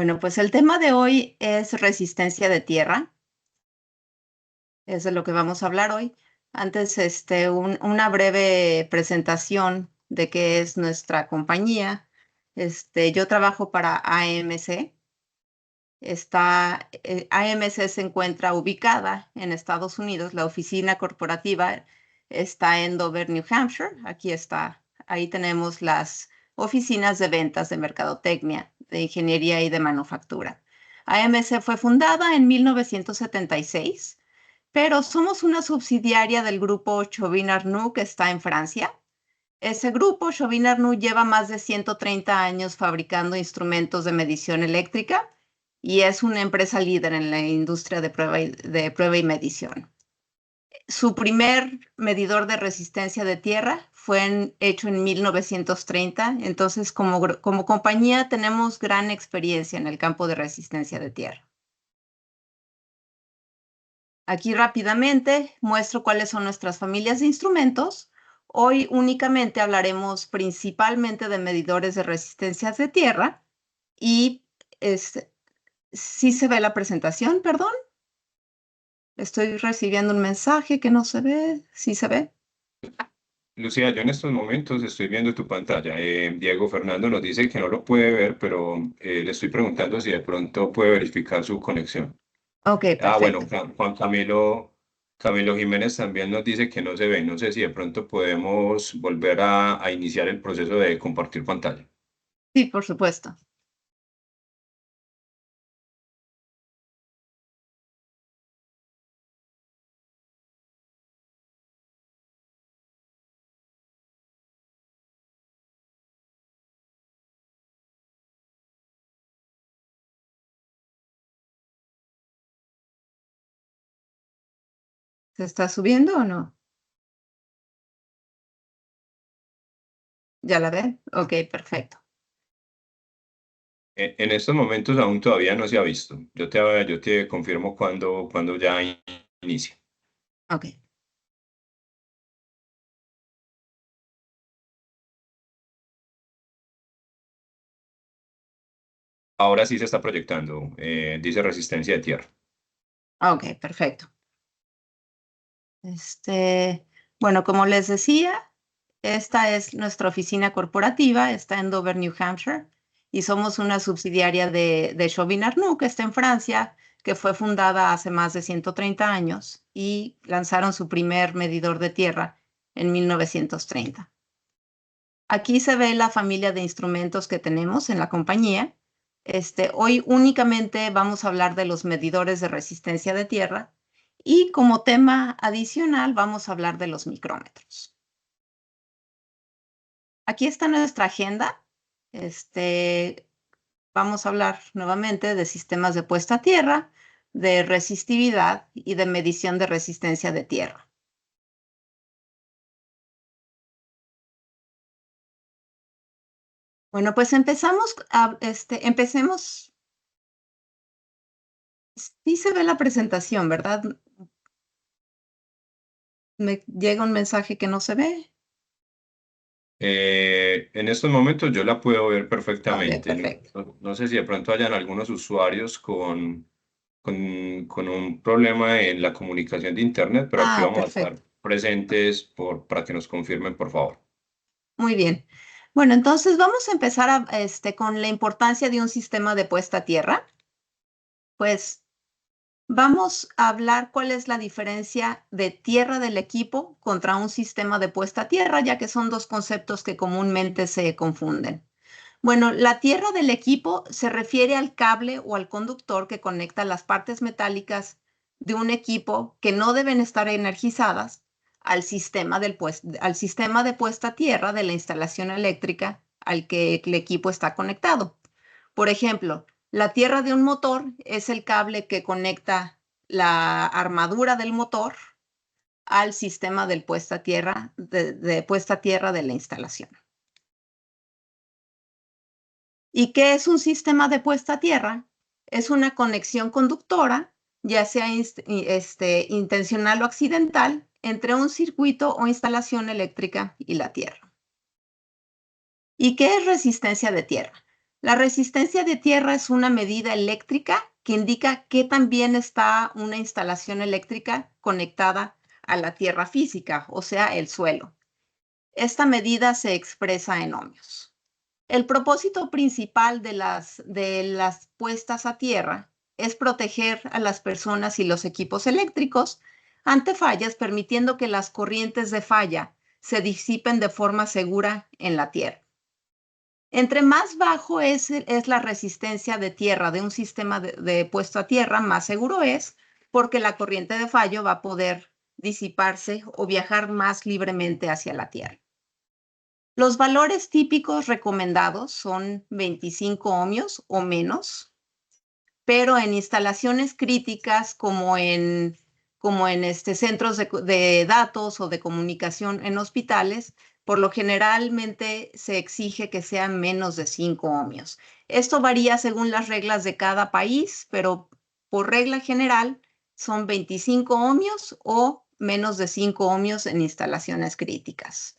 Bueno, pues el tema de hoy es resistencia de tierra. Es de lo que vamos a hablar hoy. Antes, una breve presentación de qué es nuestra compañía. Yo trabajo para AMC. AMC se encuentra ubicada en Estados Unidos. La oficina corporativa está en Dover, New Hampshire. Aquí está. Ahí tenemos las oficinas de ventas, de mercadotecnia, de ingeniería y de manufactura. AMC fue fundada en 1976, pero somos una subsidiaria del grupo Chauvin Arnoux que está en Francia. Ese grupo, Chauvin Arnoux, lleva más de 130 años fabricando instrumentos de medición eléctrica y es una empresa líder en la industria de prueba y medición. Su primer medidor de resistencia de tierra fue hecho en 1930, entonces como compañía tenemos gran experiencia en el campo de resistencia de tierra. Aquí rápidamente muestro cuáles son nuestras familias de instrumentos. Hoy únicamente hablaremos principalmente de medidores de resistencias de tierra y ¿sí se ve la presentación? Perdón. Estoy recibiendo un mensaje que no se ve. ¿Sí se ve? Lucía, yo en estos momentos estoy viendo tu pantalla. Diego Fernando nos dice que no lo puede ver, pero le estoy preguntando si de pronto puede verificar su conexión. Ok, Bueno, perfecto. Juan Camilo Jiménez también nos dice que no se ve. No sé si de pronto podemos volver a iniciar el proceso de compartir pantalla. Sí, por supuesto. ¿Se está subiendo o no? ¿Ya la ven? Ok, perfecto. En estos momentos aún todavía no se ha visto. Yo te confirmo cuando ya inicie. Ok. Ahora sí se está proyectando. Dice resistencia de tierra. Ok, perfecto. Bueno, como les decía, esta es nuestra oficina corporativa, está en Dover, New Hampshire, y somos una subsidiaria de Chauvin Arnoux, que está en Francia, que fue fundada hace más de 130 años y lanzaron su primer medidor de tierra en 1930. Aquí se ve la familia de instrumentos que tenemos en la compañía. Hoy únicamente vamos a hablar de los medidores de resistencia de tierra y como tema adicional vamos a hablar de los micrómetros. Aquí está nuestra agenda. Vamos a hablar nuevamente de sistemas de puesta a tierra, de resistividad y de medición de resistencia de tierra. Bueno, pues empecemos. Sí se ve la presentación, ¿verdad? Me llega un mensaje que no se ve. En estos momentos yo la puedo ver Ok, perfectamente. perfecto. No sé si de pronto hayan algunos usuarios con un problema en la comunicación de Internet, pero aquí Ah, vamos a perfecto. estar presentes para que nos confirmen, por favor. Muy bien. Bueno, entonces vamos a empezar con la importancia de un sistema de puesta a tierra. Pues vamos a hablar cuál es la diferencia de tierra del equipo contra un sistema de puesta a tierra, ya que son dos conceptos que comúnmente se confunden. Bueno, la tierra del equipo se refiere al cable o al conductor que conecta las partes metálicas de un equipo que no deben estar energizadas al sistema de puesta a tierra de la instalación eléctrica al que el equipo está conectado. Por ejemplo, la tierra de un motor es el cable que conecta la armadura del motor al sistema del puesta a tierra, de puesta a tierra de la instalación. ¿Y qué es un sistema de puesta a tierra? Es una conexión conductora, ya sea intencional o accidental, entre un circuito o instalación eléctrica y la tierra. ¿Y qué es resistencia de tierra? La resistencia de tierra es una medida eléctrica que indica qué tan bien está una instalación eléctrica conectada a la tierra física, o sea, el suelo. Esta medida se expresa en ohmios. El propósito principal de las puestas a tierra es proteger a las personas y los equipos eléctricos ante fallas, permitiendo que las corrientes de falla se disipen de forma segura en la tierra. Entre más bajo es la resistencia de tierra de un sistema de puesto a tierra, más seguro es, porque la corriente de fallo va a poder disiparse o viajar más libremente hacia la tierra. Los valores típicos recomendados son 25 ohmios o menos, pero en instalaciones críticas como en centros de datos o de comunicación en hospitales, por lo generalmente se exige que sean menos de 5 ohmios. Esto varía según las reglas de cada país, pero por regla general son 25 ohmios o menos de 5 ohmios en instalaciones críticas.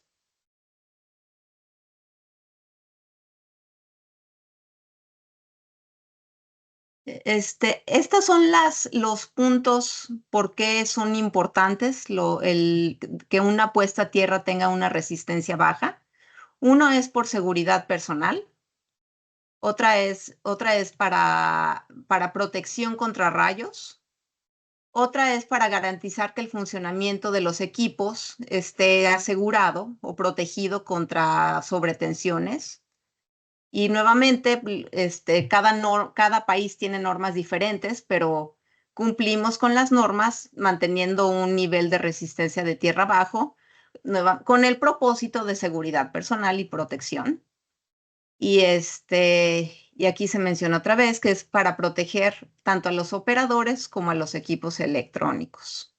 Estos son los puntos por qué son importantes que una puesta a tierra tenga una resistencia baja. Uno es por seguridad personal, otra es para protección contra rayos, otra es para garantizar que el funcionamiento de los equipos esté asegurado o protegido contra sobretensiones. Y nuevamente, cada país tiene normas diferentes, pero cumplimos con las normas manteniendo un nivel de resistencia de tierra bajo, con el propósito de seguridad personal y protección. Y aquí se menciona otra vez que es para proteger tanto a los operadores como a los equipos electrónicos.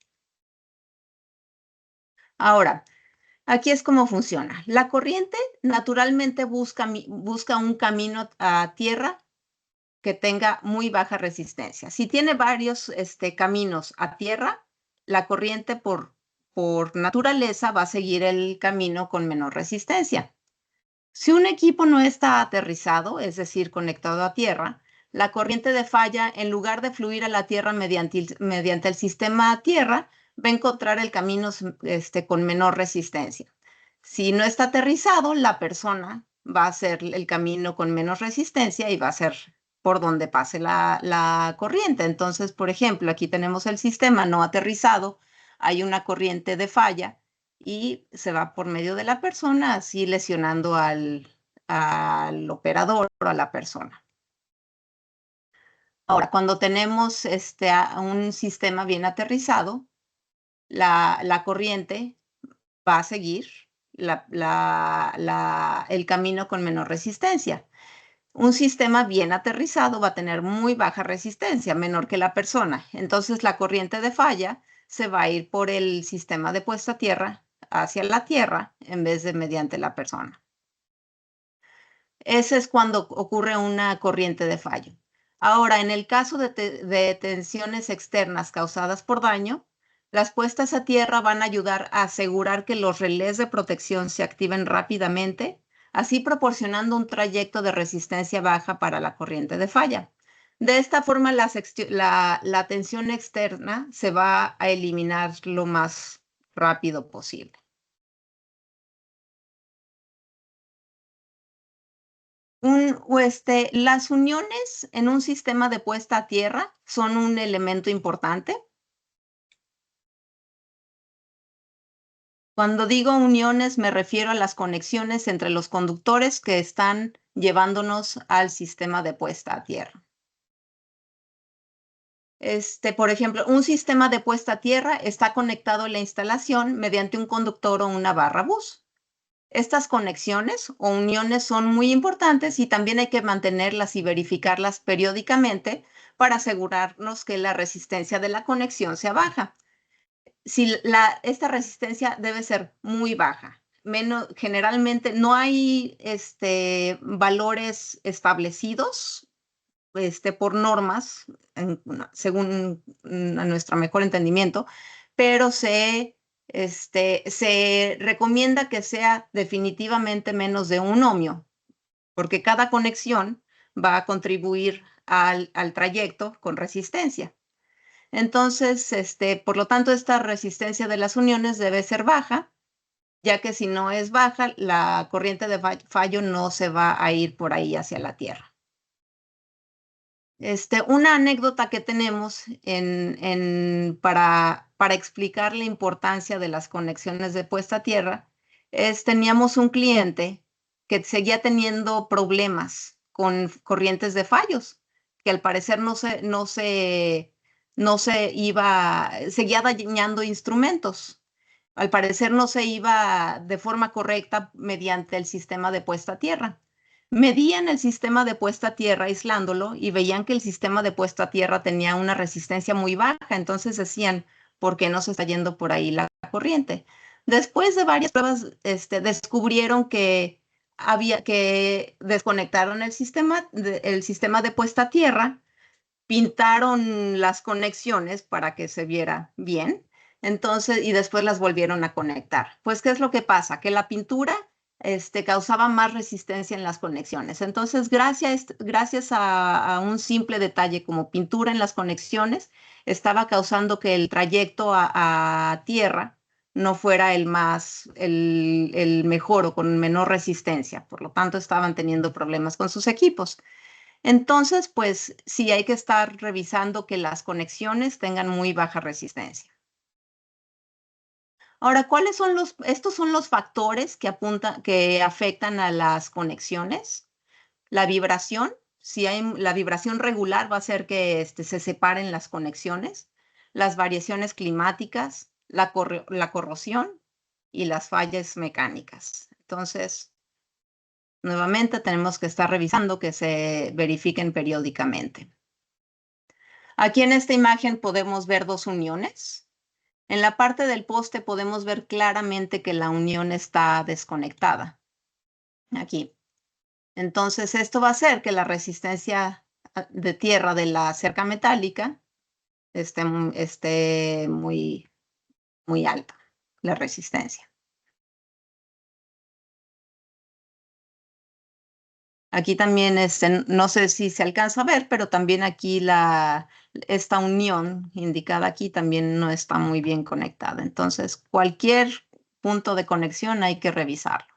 Ahora, aquí es cómo funciona. La corriente naturalmente busca un camino a tierra que tenga muy baja resistencia. Si tiene varios caminos a tierra, la corriente por naturaleza va a seguir el camino con menor resistencia. Si un equipo no está aterrizado, es decir, conectado a tierra, la corriente de falla, en lugar de fluir a la tierra mediante el sistema a tierra, va a encontrar el camino con menor resistencia. Si no está aterrizado, la persona va a hacer el camino con menos resistencia y va a ser por donde pase la corriente. Entonces, por ejemplo, aquí tenemos el sistema no aterrizado, hay una corriente de falla y se va por medio de la persona, así lesionando al operador o a la persona. Ahora, cuando tenemos un sistema bien aterrizado, la corriente va a seguir el camino con menor resistencia. Un sistema bien aterrizado va a tener muy baja resistencia, menor que la persona. Entonces, la corriente de falla se va a ir por el sistema de puesta a tierra hacia la tierra en vez de mediante la persona. Ese es cuando ocurre una corriente de fallo. Ahora, en el caso de tensiones externas causadas por daño, las puestas a tierra van a ayudar a asegurar que los relés de protección se activen rápidamente, así proporcionando un trayecto de resistencia baja para la corriente de falla. De esta forma, la tensión externa se va a eliminar lo más rápido posible. Las uniones en un sistema de puesta a tierra son un elemento importante. Cuando digo uniones, me refiero a las conexiones entre los conductores que están llevándonos al sistema de puesta a tierra. Por ejemplo, un sistema de puesta a tierra está conectado a la instalación mediante un conductor o una barra bus. Estas conexiones o uniones son muy importantes y también hay que mantenerlas y verificarlas periódicamente para asegurarnos que la resistencia de la conexión sea baja. Esta resistencia debe ser muy baja. Generalmente no hay valores establecidos por normas, según a nuestro mejor entendimiento, pero se recomienda que sea definitivamente menos de 1 ohmio, porque cada conexión va a contribuir al trayecto con resistencia. Entonces, por lo tanto, esta resistencia de las uniones debe ser baja, ya que si no es baja, la corriente de fallo no se va a ir por ahí hacia la Tierra. Una anécdota que tenemos para explicar la importancia de las conexiones de puesta a tierra es teníamos un cliente que seguía teniendo problemas con corrientes de fallos, que al parecer seguía dañando instrumentos. Al parecer no se iba de forma correcta mediante el sistema de puesta a tierra. Medían el sistema de puesta a tierra aislándolo y veían que el sistema de puesta a tierra tenía una resistencia muy baja. Entonces decían, ¿por qué no se está yendo por ahí la corriente? Después de varias pruebas, descubrieron que desconectaron el sistema de puesta a tierra, pintaron las conexiones para que se viera bien. Entonces, y después las volvieron a conectar. Pues, ¿qué es lo que pasa? Que la pintura causaba más resistencia en las conexiones. Entonces, gracias a un simple detalle como pintura en las conexiones, estaba causando que el trayecto a tierra no fuera el mejor o con menor resistencia. Por lo tanto, estaban teniendo problemas con sus equipos. Entonces, pues sí hay que estar revisando que las conexiones tengan muy baja resistencia. Ahora, estos son los factores que afectan a las conexiones. La vibración, la vibración regular va a hacer que se separen las conexiones, las variaciones climáticas, la corrosión y las fallas mecánicas. Entonces, nuevamente tenemos que estar revisando que se verifiquen periódicamente. Aquí en esta imagen podemos ver dos uniones. En la parte del poste podemos ver claramente que la unión está desconectada. Aquí. Entonces, esto va a hacer que la resistencia de tierra de la cerca metálica esté muy, muy alta, la resistencia. Aquí también, no sé si se alcanza a ver, pero también aquí esta unión indicada aquí también no está muy bien conectada. Entonces, cualquier punto de conexión hay que revisarlo.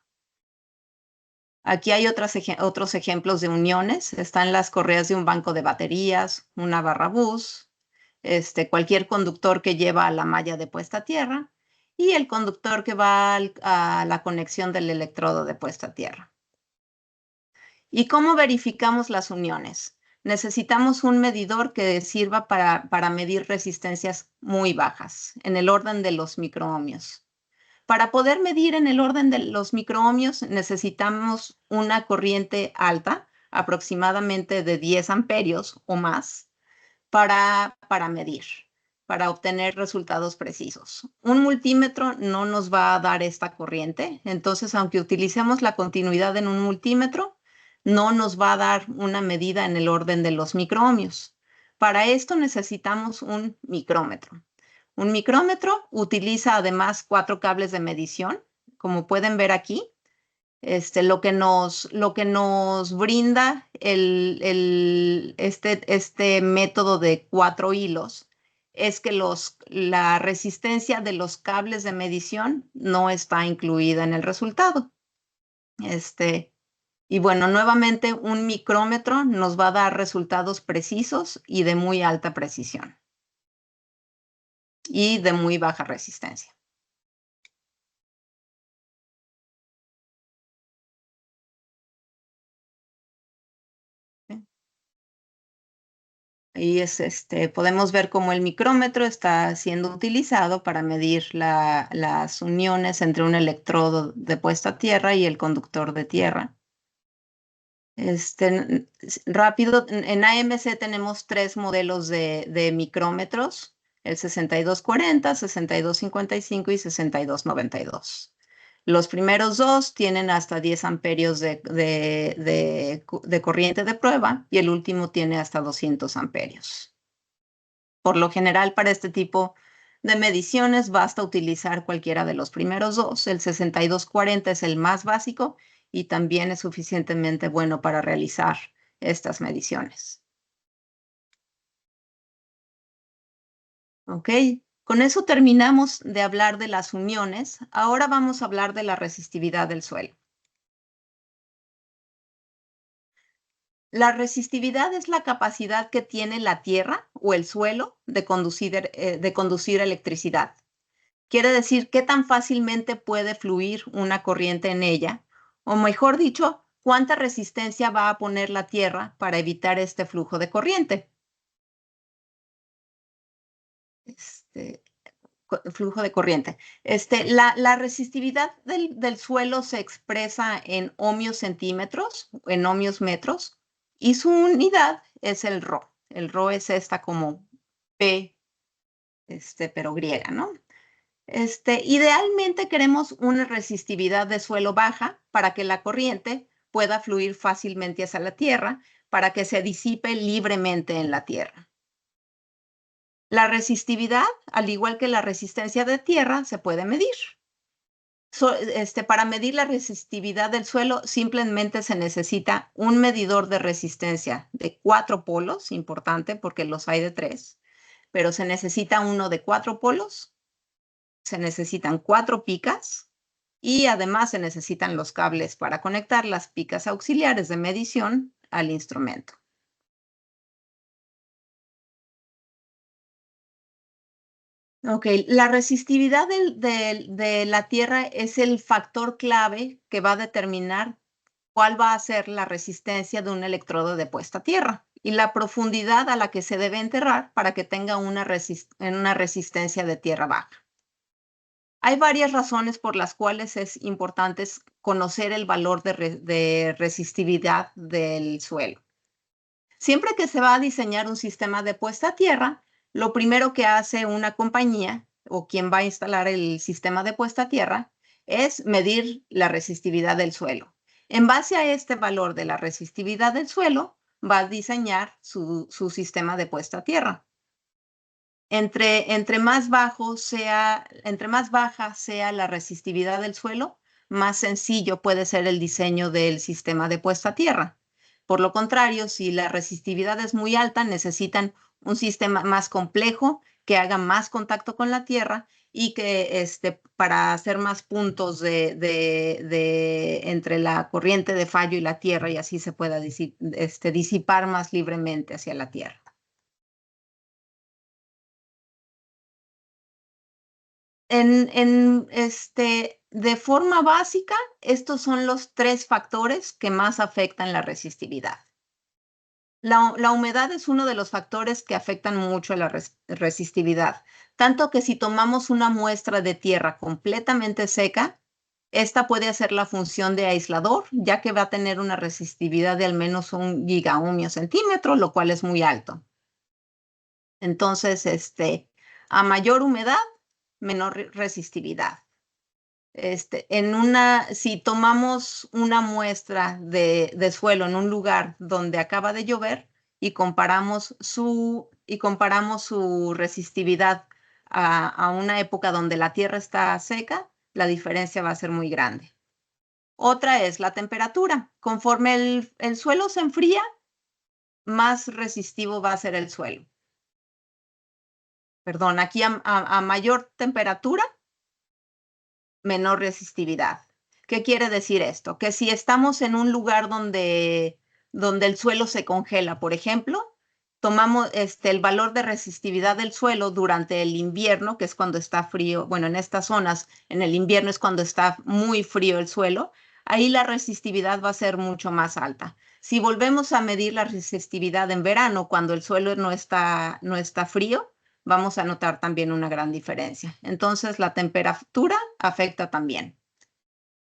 Aquí hay otros ejemplos de uniones. Están las correas de un banco de baterías, una barra bus, cualquier conductor que lleva a la malla de puesta a tierra y el conductor que va a la conexión del electrodo de puesta a tierra. ¿Y cómo verificamos las uniones? Necesitamos un medidor que sirva para medir resistencias muy bajas, en el orden de los microohmios. Para poder medir en el orden de los microohmios necesitamos una corriente alta, aproximadamente de 10 amperios o más, para medir, para obtener resultados precisos. Un multímetro no nos va a dar esta corriente, entonces aunque utilicemos la continuidad en un multímetro, no nos va a dar una medida en el orden de los microohmios. Para esto necesitamos un micrómetro. Un micrómetro utiliza además 4 cables de medición, como pueden ver aquí. Lo que nos brinda este método de 4 hilos es que la resistencia de los cables de medición no está incluida en el resultado. Y bueno, nuevamente un micrómetro nos va a dar resultados precisos y de muy alta precisión y de muy baja resistencia. Y podemos ver cómo el micrómetro está siendo utilizado para medir las uniones entre un electrodo de puesta a tierra y el conductor de tierra. Rápido, en AMC tenemos 3 modelos de micrómetros, el 6240, 6255 y 6292. Los primeros dos tienen hasta 10 amperios de corriente de prueba y el último tiene hasta 200 amperios. Por lo general, para este tipo de mediciones basta utilizar cualquiera de los primeros dos. El 6240 es el más básico y también es suficientemente bueno para realizar estas mediciones. ¿Ok? Con eso terminamos de hablar de las uniones. Ahora vamos a hablar de la resistividad del suelo. La resistividad es la capacidad que tiene la tierra o el suelo de conducir electricidad. Quiere decir qué tan fácilmente puede fluir una corriente en ella, o mejor dicho, cuánta resistencia va a poner la tierra para evitar este flujo de corriente. Flujo de corriente. La resistividad del suelo se expresa en ohmios centímetros, en ohmios metros, y su unidad es el Rho. El Rho es esta como P, pero griega, ¿no? Idealmente queremos una resistividad de suelo baja para que la corriente pueda fluir fácilmente hacia la tierra, para que se disipe libremente en la tierra. La resistividad, al igual que la resistencia de tierra, se puede medir. Para medir la resistividad del suelo, simplemente se necesita un medidor de resistencia de 4 polos, importante porque los hay de 3, pero se necesita uno de 4 polos, se necesitan 4 picas y además se necesitan los cables para conectar las picas auxiliares de medición al instrumento. Ok, la resistividad de la Tierra es el factor clave que va a determinar cuál va a ser la resistencia de un electrodo de puesta a tierra y la profundidad a la que se debe enterrar para que tenga una resistencia de tierra baja. Hay varias razones por las cuales es importante conocer el valor de resistividad del suelo. Siempre que se va a diseñar un sistema de puesta a tierra, lo primero que hace una compañía o quien va a instalar el sistema de puesta a tierra es medir la resistividad del suelo. En base a este valor de la resistividad del suelo, va a diseñar su sistema de puesta a tierra. Entre más baja sea la resistividad del suelo, más sencillo puede ser el diseño del sistema de puesta a tierra. Por lo contrario, si la resistividad es muy alta, necesitan un sistema más complejo que haga más contacto con la tierra y que para hacer más puntos entre la corriente de fallo y la tierra y así se pueda disipar más libremente hacia la tierra. De forma básica, estos son los 3 factores que más afectan la resistividad. La humedad es uno de los factores que afectan mucho la resistividad, tanto que si tomamos una muestra de tierra completamente seca, esta puede hacer la función de aislador, ya que va a tener una resistividad de al menos 1 gigaohmio centímetro, lo cual es muy alto. Entonces, a mayor humedad, menor resistividad. Si tomamos una muestra de suelo en un lugar donde acaba de llover y comparamos su resistividad a una época donde la tierra está seca, la diferencia va a ser muy grande. Otra es la temperatura. Conforme el suelo se enfría, más resistivo va a ser el suelo. Perdón, aquí a mayor temperatura, menor resistividad. ¿Qué quiere decir esto? Que si estamos en un lugar donde el suelo se congela, por ejemplo, tomamos el valor de resistividad del suelo durante el invierno, que es cuando está frío, bueno, en estas zonas, en el invierno es cuando está muy frío el suelo, ahí la resistividad va a ser mucho más alta. Si volvemos a medir la resistividad en verano, cuando el suelo no está frío, vamos a notar también una gran diferencia. Entonces, la temperatura afecta también.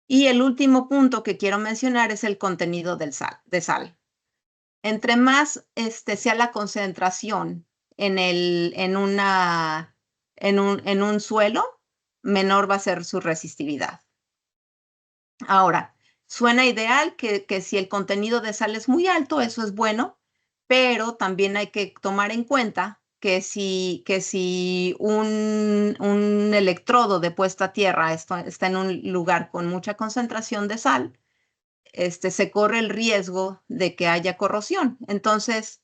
Y el último punto que quiero mencionar es el contenido de sal. Entre más sea la concentración en un suelo, menor va a ser su resistividad. Ahora, suena ideal que si el contenido de sal es muy alto, eso es bueno, pero también hay que tomar en cuenta que si un electrodo de puesta a tierra está en un lugar con mucha concentración de sal, se corre el riesgo de que haya corrosión. Entonces,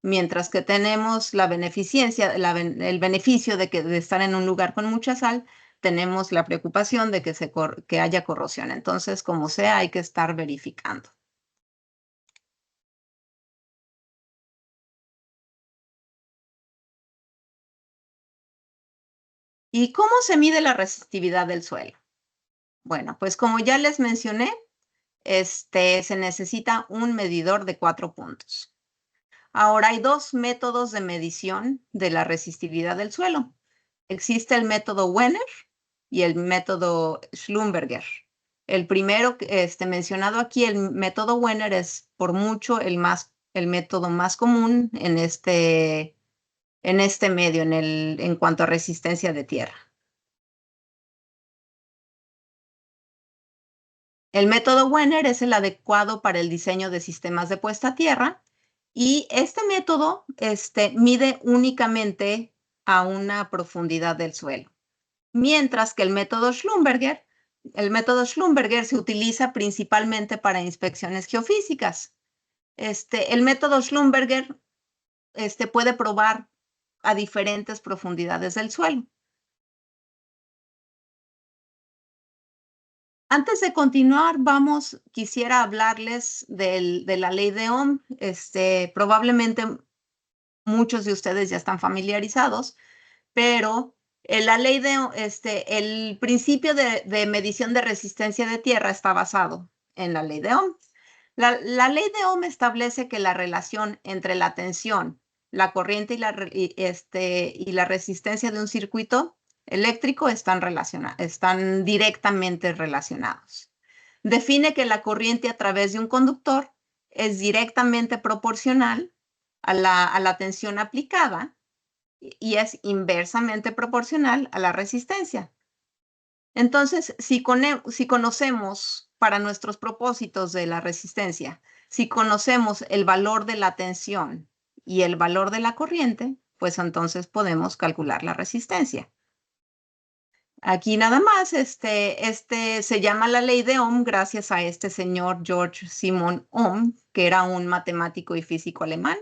mientras que tenemos la beneficencia, el beneficio de estar en un lugar con mucha sal, tenemos la preocupación de que haya corrosión. Entonces, como sea, hay que estar verificando. ¿Y cómo se mide la resistividad del suelo? Bueno, pues como ya les mencioné, se necesita un medidor de 4 puntos. Ahora hay 2 métodos de medición de la resistividad del suelo. Existe el método Wenner y el método Schlumberger. El primero mencionado aquí, el método Wenner, es por mucho el método más común en este medio, en cuanto a resistencia de tierra. El método Wenner es el adecuado para el diseño de sistemas de puesta a tierra y este método mide únicamente a una profundidad del suelo, mientras que el método Schlumberger se utiliza principalmente para inspecciones geofísicas. El método Schlumberger puede probar a diferentes profundidades del suelo. Antes de continuar, quisiera hablarles de la ley de Ohm. Probablemente muchos de ustedes ya están familiarizados, pero la ley el principio de medición de resistencia de tierra está basado en la ley de Ohm. La ley de Ohm establece que la relación entre la tensión, la corriente y la resistencia de un circuito eléctrico están directamente relacionados. Define que la corriente a través de un conductor es directamente proporcional a la tensión aplicada y es inversamente proporcional a la resistencia. Entonces, si conocemos para nuestros propósitos de la resistencia, si conocemos el valor de la tensión y el valor de la corriente, pues entonces podemos calcular la resistencia. Aquí nada más, se llama la ley de Ohm gracias a este señor George Simon Ohm, que era un matemático y físico alemán,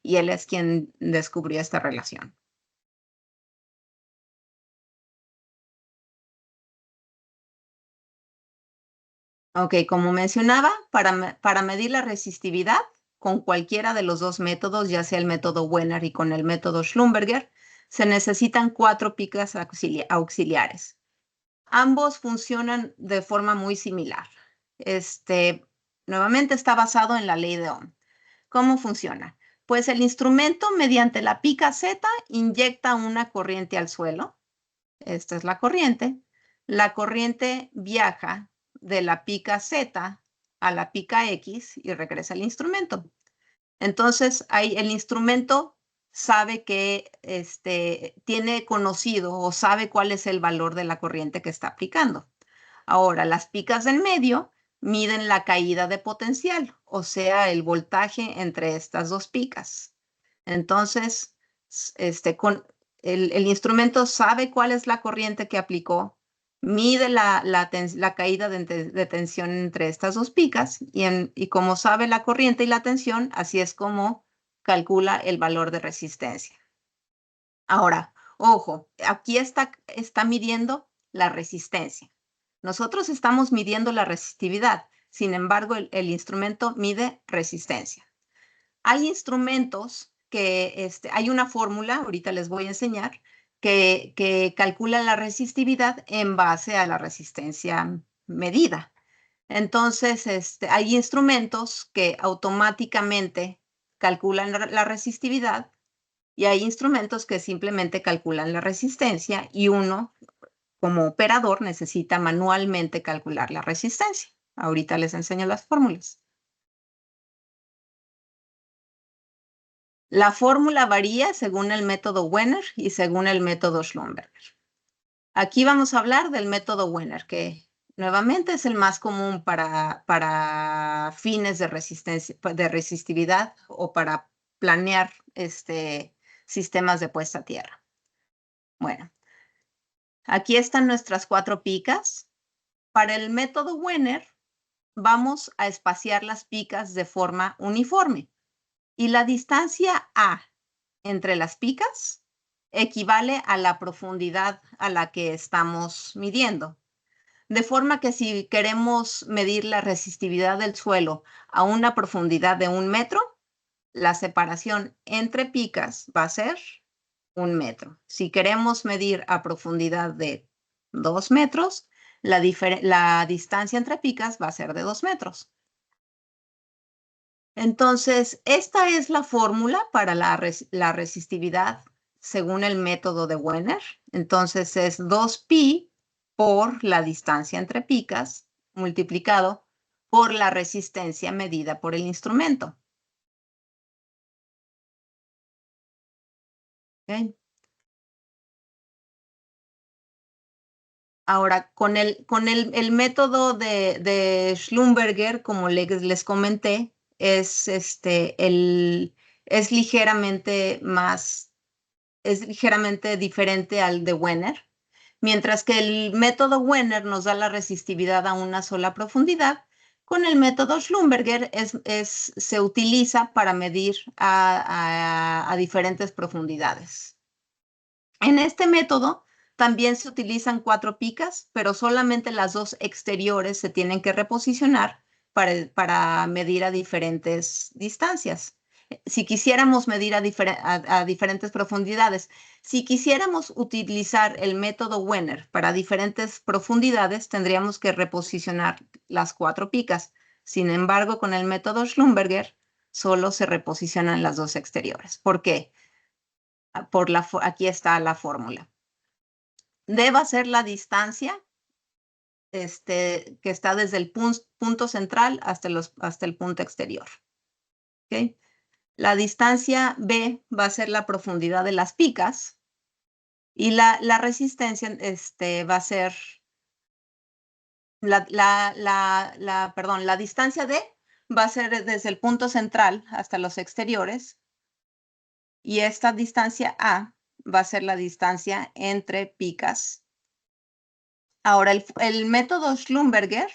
y él es quien descubrió esta relación. Ok, como mencionaba, para medir la resistividad con cualquiera de los dos métodos, ya sea el método Wenner y con el método Schlumberger, se necesitan 4 picas auxiliares. Ambos funcionan de forma muy similar. Nuevamente está basado en la ley de Ohm. ¿Cómo funciona? Pues el instrumento, mediante la pica Z, inyecta una corriente al suelo. Esta es la corriente. La corriente viaja de la pica Z a la pica X y regresa al instrumento. Entonces, ahí el instrumento sabe que tiene conocido o sabe cuál es el valor de la corriente que está aplicando. Ahora, las picas del medio miden la caída de potencial, o sea, el voltaje entre estas dos picas. Entonces, el instrumento sabe cuál es la corriente que aplicó, mide la caída de tensión entre estas dos picas y como sabe la corriente y la tensión, así es como calcula el valor de resistencia. Ahora, ojo, aquí está midiendo la resistencia. Nosotros estamos midiendo la resistividad, sin embargo, el instrumento mide resistencia. Hay instrumentos que hay una fórmula, ahorita les voy a enseñar, que calcula la resistividad en base a la resistencia medida. Entonces, hay instrumentos que automáticamente calculan la resistividad y hay instrumentos que simplemente calculan la resistencia y uno, como operador, necesita manualmente calcular la resistencia. Ahorita les enseño las fórmulas. La fórmula varía según el método Wenner y según el método Schlumberger. Aquí vamos a hablar del método Wenner, que nuevamente es el más común para fines de resistividad o para planear sistemas de puesta a tierra. Bueno, aquí están nuestras 4 picas. Para el método Wenner, vamos a espaciar las picas de forma uniforme. Y la distancia A entre las picas equivale a la profundidad a la que estamos midiendo. De forma que si queremos medir la resistividad del suelo a una profundidad de 1 metro, la separación entre picas va a ser 1 metro. Si queremos medir a profundidad de 2 metros, la distancia entre picas va a ser de 2 metros. Entonces, esta es la fórmula para la resistividad según el método de Wenner. Entonces, es 2pi por la distancia entre picas multiplicado por la resistencia medida por el instrumento. ¿Okay? Ahora, con el método de Schlumberger, como les comenté, es ligeramente diferente al de Wenner, mientras que el método Wenner nos da la resistividad a una sola profundidad. Con el método Schlumberger se utiliza para medir a diferentes profundidades. En este método también se utilizan 4 picas, pero solamente las 2 exteriores se tienen que reposicionar para medir a diferentes distancias. Si quisiéramos medir a diferentes profundidades, si quisiéramos utilizar el método Wenner para diferentes profundidades, tendríamos que reposicionar las 4 picas. Sin embargo, con el método Schlumberger solo se reposicionan las 2 exteriores. ¿Por qué? Aquí está la fórmula. D va a ser la distancia que está desde el punto central hasta el punto exterior. ¿Okay? La distancia B va a ser la profundidad de las picas y la resistencia va a ser la distancia D va a ser desde el punto central hasta los exteriores y esta distancia A va a ser la distancia entre picas. Ahora, el método Schlumberger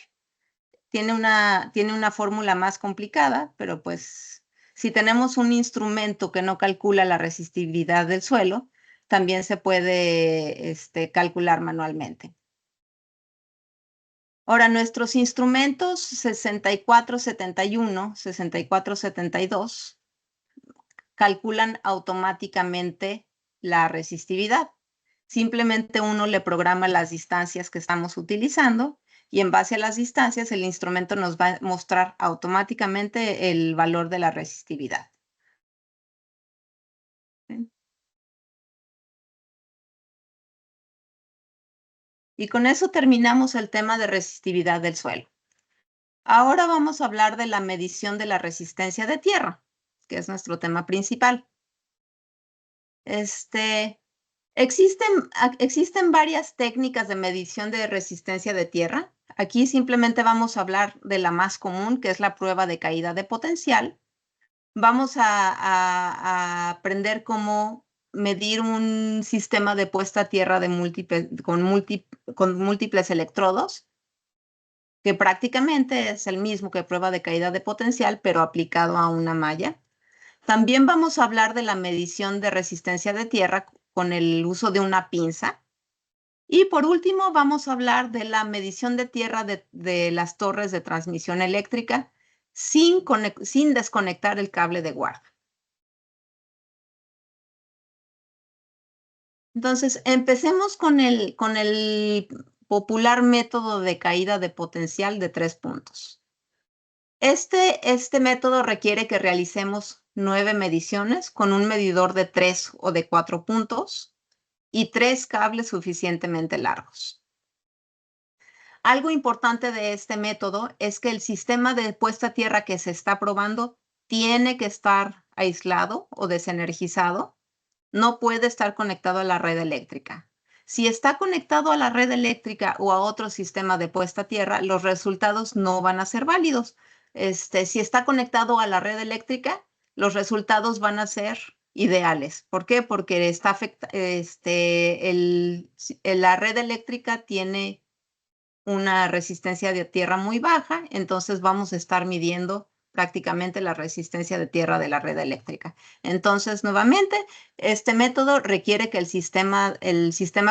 tiene una fórmula más complicada, pero pues si tenemos un instrumento que no calcula la resistividad del suelo, también se puede calcular manualmente. Ahora, nuestros instrumentos 6471, 6472 calculan automáticamente la resistividad. Simplemente uno le programa las distancias que estamos utilizando y en base a las distancias el instrumento nos va a mostrar automáticamente el valor de la resistividad. ¿Sí? Y con eso terminamos el tema de resistividad del suelo. Ahora vamos a hablar de la medición de la resistencia de tierra, que es nuestro tema principal. Existen varias técnicas de medición de resistencia de tierra. Aquí simplemente vamos a hablar de la más común, que es la prueba de caída de potencial. Vamos a aprender cómo medir un sistema de puesta a tierra con múltiples electrodos, que prácticamente es el mismo que prueba de caída de potencial, pero aplicado a una malla. También vamos a hablar de la medición de resistencia de tierra con el uso de una pinza. Y por último, vamos a hablar de la medición de tierra de las torres de transmisión eléctrica sin desconectar el cable de guarda. Entonces, empecemos con el popular método de caída de potencial de 3 puntos. Este método requiere que realicemos 9 mediciones con un medidor de 3 o de 4 puntos y 3 cables suficientemente largos. Algo importante de este método es que el sistema de puesta a tierra que se está probando tiene que estar aislado o desenergizado. No puede estar conectado a la red eléctrica. Si está conectado a la red eléctrica o a otro sistema de puesta a tierra, los resultados no van a ser válidos. Si está conectado a la red eléctrica, los resultados van a ser ideales. ¿Por qué? Porque la red eléctrica tiene una resistencia de tierra muy baja, entonces vamos a estar midiendo prácticamente la resistencia de tierra de la red eléctrica. Entonces, nuevamente, este método requiere que el sistema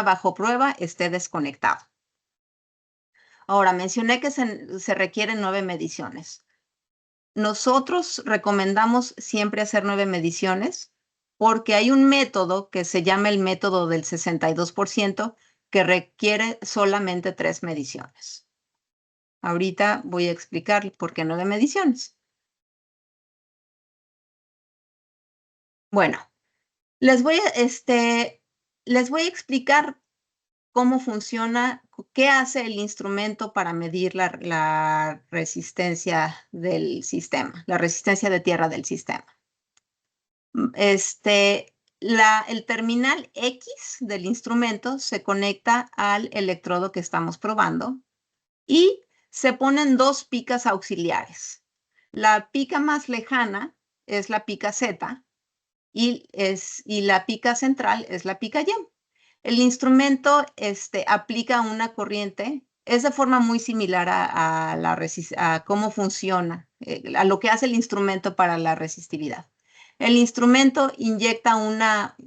bajo prueba esté desconectado. Ahora, mencioné que se requieren 9 mediciones. Nosotros recomendamos siempre hacer 9 mediciones porque hay un método que se llama el método del 62% que requiere solamente 3 mediciones. Ahorita voy a explicar por qué 9 mediciones. Bueno, les voy a explicar cómo funciona, qué hace el instrumento para medir la resistencia del sistema, la resistencia de tierra del sistema. El terminal X del instrumento se conecta al electrodo que estamos probando y se ponen 2 picas auxiliares. La pica más lejana es la pica Z y la pica central es la pica Y. El instrumento aplica una corriente, es de forma muy similar a cómo funciona, a lo que hace el instrumento para la resistividad. El instrumento inyecta una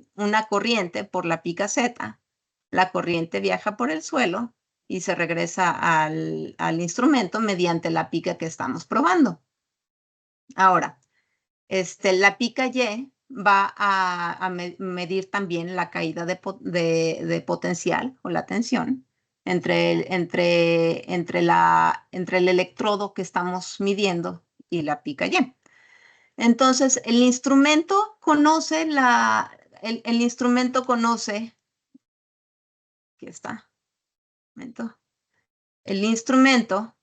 corriente por la pica Z, la corriente viaja por el suelo y se regresa al instrumento mediante la pica que estamos probando. Ahora, la pica Y va a medir también la caída de potencial o la tensión entre el electrodo que estamos midiendo y la pica Y. Entonces, el instrumento conoce, aquí está, el instrumento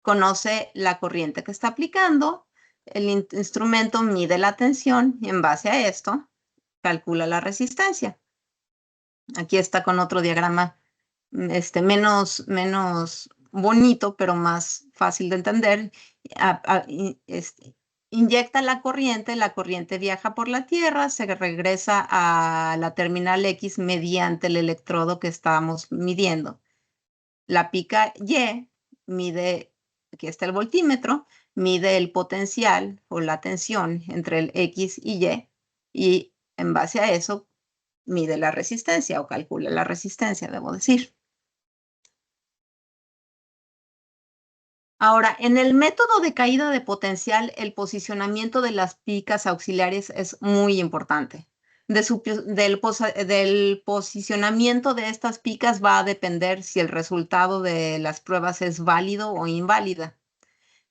conoce la corriente que está aplicando, el instrumento mide la tensión y en base a esto calcula la resistencia. Aquí está con otro diagrama menos bonito, pero más fácil de entender. Inyecta la corriente viaja por la Tierra, se regresa a la terminal X mediante el electrodo que estamos midiendo. La pica Y mide, aquí está el voltímetro, mide el potencial o la tensión entre el X y en base a eso mide la resistencia o calcula la resistencia, debo decir. Ahora, en el método de caída de potencial, el posicionamiento de las picas auxiliares es muy importante. Del posicionamiento de estas picas va a depender si el resultado de las pruebas es válido o inválida.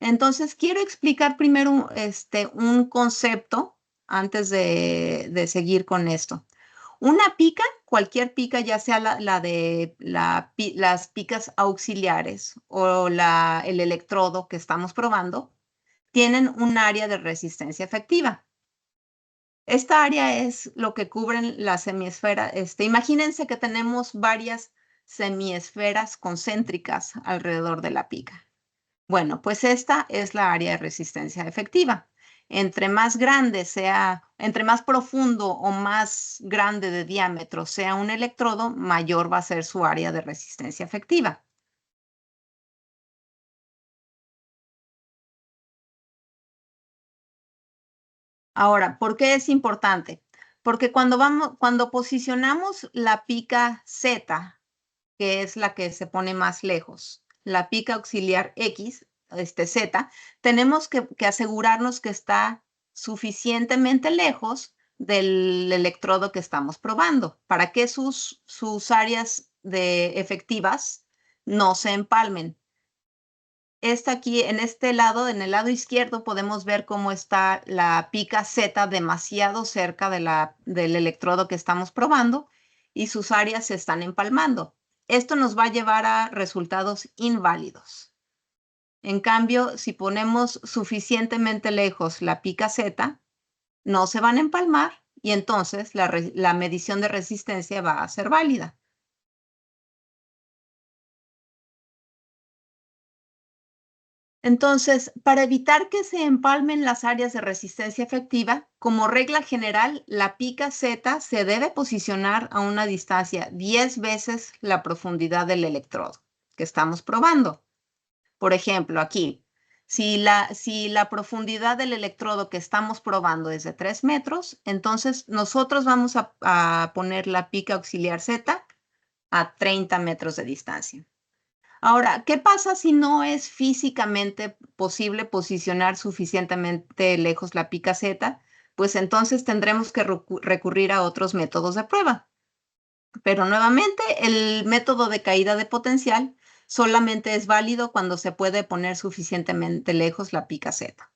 Entonces, quiero explicar primero un concepto antes de seguir con esto. Una pica, cualquier pica, ya sea las picas auxiliares o el electrodo que estamos probando, tienen un área de resistencia efectiva. Esta área es lo que cubren la semiesfera. Imagínense que tenemos varias semiesferas concéntricas alrededor de la pica. Bueno, pues esta es la área de resistencia efectiva. Entre más profundo o más grande de diámetro sea un electrodo, mayor va a ser su área de resistencia efectiva. Ahora, ¿por qué es importante? Porque cuando posicionamos la pica Z, que es la que se pone más lejos, la pica auxiliar X, Z, tenemos que asegurarnos que está suficientemente lejos del electrodo que estamos probando para que sus áreas efectivas no se empalmen. Aquí, en este lado, en el lado izquierdo, podemos ver cómo está la pica Z demasiado cerca del electrodo que estamos probando y sus áreas se están empalmando. Esto nos va a llevar a resultados inválidos. En cambio, si ponemos suficientemente lejos la pica Z, no se van a empalmar y entonces la medición de resistencia va a ser válida. Entonces, para evitar que se empalmen las áreas de resistencia efectiva, como regla general, la pica Z se debe posicionar a una distancia 10 veces la profundidad del electrodo, que estamos probando. Por ejemplo, aquí, si la profundidad del electrodo que estamos probando es de 3 metros, entonces nosotros vamos a poner la pica auxiliar Z a 30 metros de distancia. Ahora, ¿qué pasa si no es físicamente posible posicionar suficientemente lejos la pica Z? Pues entonces tendremos que recurrir a otros métodos de prueba. Pero nuevamente, el método de caída de potencial solamente es válido cuando se puede poner suficientemente lejos la pica Z.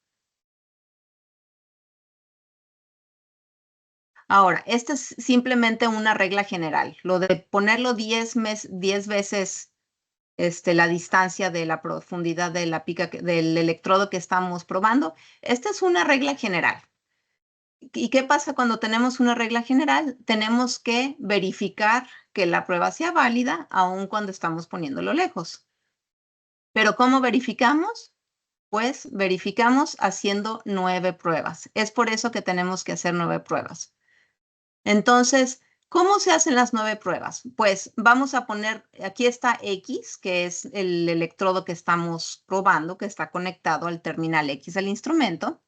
Ahora, esta es simplemente una regla general. Lo de ponerlo 10 veces la distancia de la profundidad de la pica del electrodo que estamos probando, esta es una regla general. ¿Y qué pasa cuando tenemos una regla general? Tenemos que verificar que la prueba sea válida aun cuando estamos poniéndolo lejos. ¿Pero cómo verificamos? Pues verificamos haciendo 9 pruebas. Es por eso que tenemos que hacer 9 pruebas. Entonces, ¿cómo se hacen las 9 pruebas? Pues vamos a poner, aquí está X, que es el electrodo que estamos probando, que está conectado al terminal X del instrumento,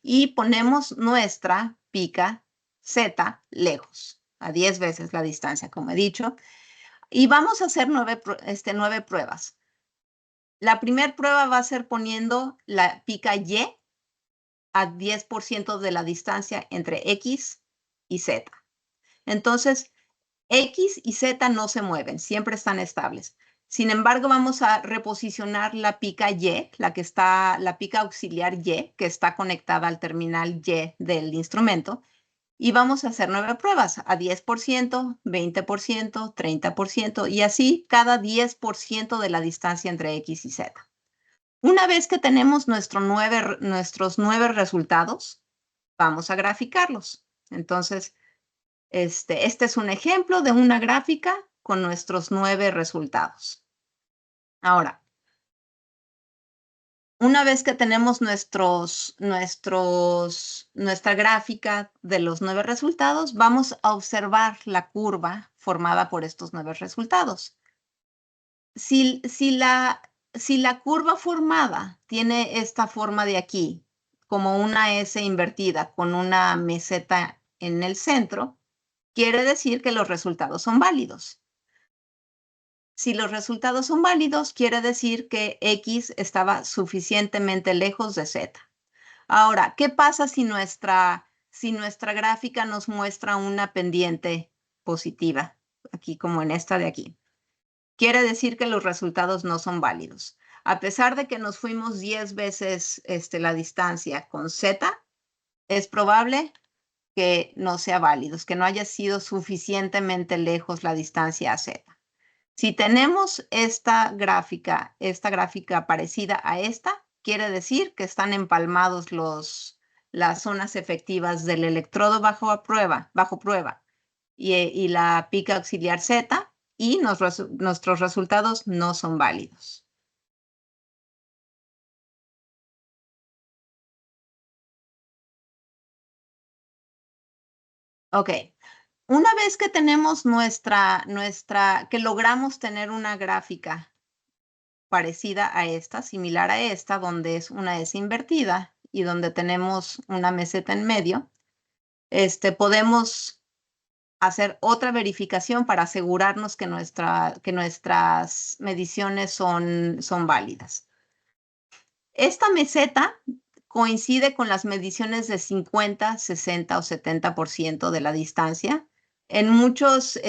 y ponemos nuestra pica Z lejos, a 10 veces la distancia, como he dicho, y vamos a hacer 9 pruebas. La primera prueba va a ser poniendo la pica Y a 10% de la distancia entre X y Z. Entonces, X y Z no se mueven, siempre están estables. Sin embargo, vamos a reposicionar la pica Y, la pica auxiliar Y, que está conectada al terminal Y del instrumento, y vamos a hacer 9 pruebas a 10%, 20%, 30%, y así cada 10% de la distancia entre X y Z. Una vez que tenemos nuestros 9 resultados, vamos a graficarlos. Entonces, este es un ejemplo de una gráfica con nuestros 9 resultados. Ahora, una vez que tenemos nuestra gráfica de los 9 resultados, vamos a observar la curva formada por estos 9 resultados. Si la curva formada tiene esta forma de aquí, como una S invertida con una meseta en el centro, quiere decir que los resultados son válidos. Si los resultados son válidos, quiere decir que X estaba suficientemente lejos de Z. Ahora, ¿qué pasa si nuestra gráfica nos muestra una pendiente positiva? Aquí, como en esta de aquí. Quiere decir que los resultados no son válidos. A pesar de que nos fuimos 10 veces la distancia con Z, es probable que no sea válido, que no haya sido suficientemente lejos la distancia a Z. Si tenemos esta gráfica parecida a esta, quiere decir que están empalmados las zonas efectivas del electrodo bajo prueba y la pica auxiliar Z, y nuestros resultados no son válidos. Ok. Una vez que tenemos que logramos tener una gráfica parecida a esta, similar a esta, donde es una S invertida y donde tenemos una meseta en medio, podemos hacer otra verificación para asegurarnos que nuestras mediciones son válidas. Esta meseta coincide con las mediciones de 50, 60 o 70% de la distancia. En muchos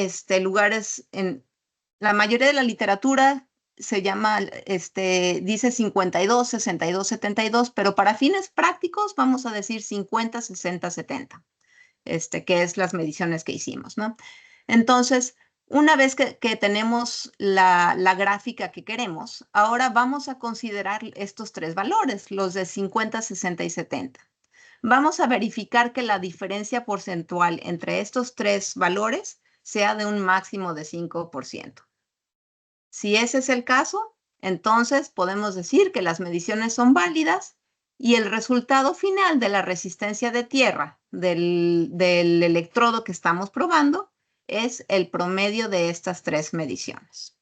lugares, en la mayoría de la literatura se llama, dice 52, 62, 72, pero para fines prácticos vamos a decir 50, 60, 70, que es las mediciones que hicimos, ¿no? Entonces, una vez que tenemos la gráfica que queremos, ahora vamos a considerar estos 3 valores, los de 50, 60 y 70. Vamos a verificar que la diferencia porcentual entre estos 3 valores sea de un máximo de 5%. Si ese es el caso, entonces podemos decir que las mediciones son válidas y el resultado final de la resistencia de tierra del electrodo que estamos probando es el promedio de estas 3 mediciones.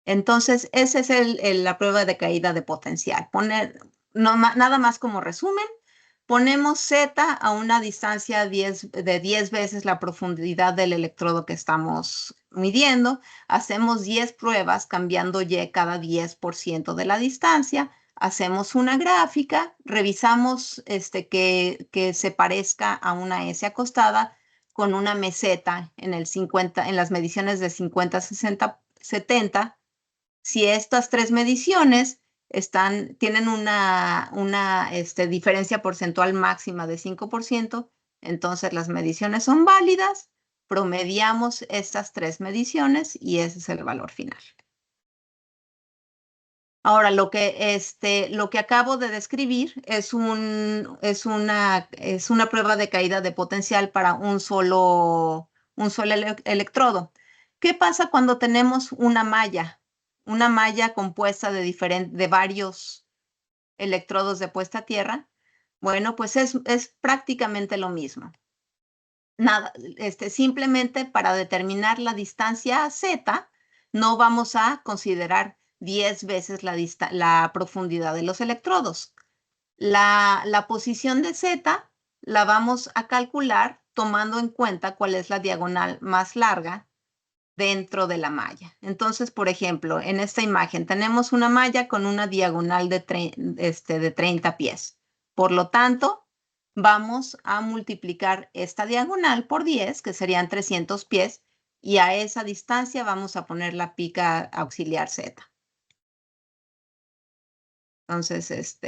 Entonces, esa es la prueba de caída de potencial. Nada más como resumen, ponemos Z a una distancia de 10 veces la profundidad del electrodo que estamos midiendo. Hacemos 10 pruebas cambiando Y cada 10% de la distancia. Hacemos una gráfica, revisamos que se parezca a una S acostada con una meseta en las mediciones de 50, 60, 70. Si estas tres mediciones tienen una diferencia porcentual máxima de 5%, entonces las mediciones son válidas, promediamos estas tres mediciones y ese es el valor final. Ahora, lo que acabo de describir es una prueba de caída de potencial para un solo electrodo. ¿Qué pasa cuando tenemos una malla? Una malla compuesta de varios electrodos de puesta a tierra. Bueno, pues es prácticamente lo mismo. Nada, simplemente para determinar la distancia Z, no vamos a considerar 10 veces la profundidad de los electrodos. La posición de Z la vamos a calcular tomando en cuenta cuál es la diagonal más larga dentro de la malla. Entonces, por ejemplo, en esta imagen tenemos una malla con una diagonal de 30 pies. Por lo tanto, vamos a multiplicar esta diagonal por 10, que serían 300 pies, y a esa distancia vamos a poner la pica auxiliar Z. Entonces,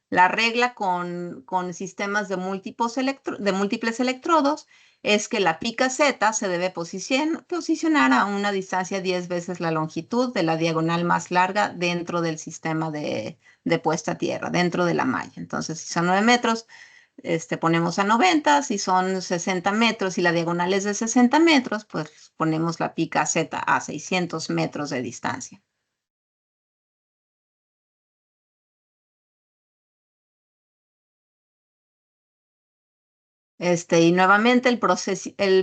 la regla con sistemas de múltiples electrodos es que la pica Z se debe posicionar a una distancia 10 veces la longitud de la diagonal más larga dentro del sistema de puesta a tierra, dentro de la malla. Entonces, si son 9 metros, ponemos a 90. Si son 60 metros y la diagonal es de 60 metros, pues ponemos la pica Z a 600 metros de distancia. Y nuevamente el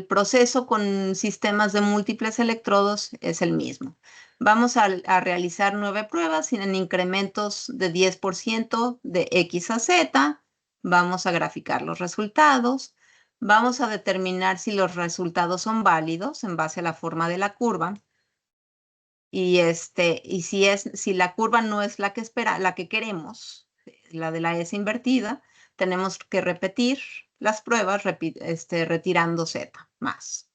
proceso con sistemas de múltiples electrodos es el mismo. Vamos a realizar 9 pruebas en incrementos de 10% de X a Z. Vamos a graficar los resultados. Vamos a determinar si los resultados son válidos en base a la forma de la curva. Y si la curva no es la que queremos, la de la S invertida, tenemos que repetir las pruebas retirando Z más.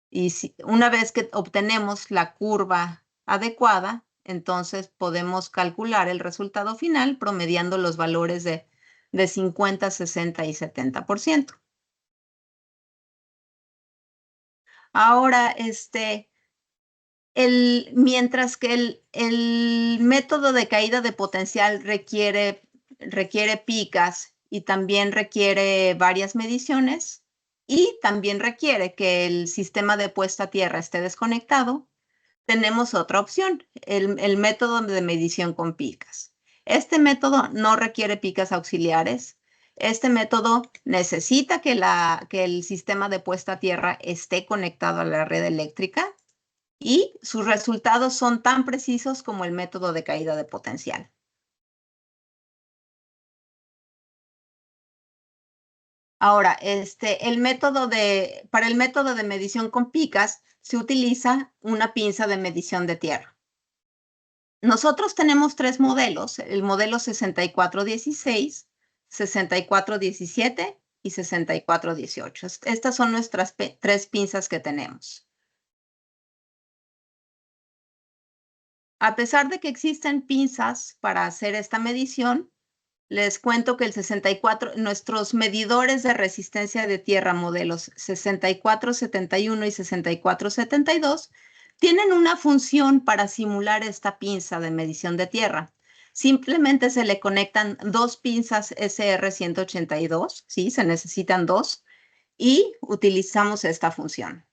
Y una vez que obtenemos la curva adecuada, entonces podemos calcular el resultado final promediando los valores de 50, 60 y 70%. Ahora, mientras que el método de caída de potencial requiere picas y también requiere varias mediciones y también requiere que el sistema de puesta a tierra esté desconectado, tenemos otra opción, el método de medición con picas. Este método no requiere picas auxiliares. Este método necesita que el sistema de puesta a tierra esté conectado a la red eléctrica y sus resultados son tan precisos como el método de caída de potencial. Ahora, para el método de medición con picas se utiliza una pinza de medición de tierra. Nosotros tenemos tres modelos, el modelo 6416, 6417 y 6418. Estas son nuestras tres pinzas que tenemos. A pesar de que existen pinzas para hacer esta medición, les cuento que nuestros medidores de resistencia de tierra modelos 6471 y 6472 tienen una función para simular esta pinza de medición de tierra. Simplemente se le conectan dos pinzas SR182, ¿sí? Se necesitan dos, y utilizamos esta función.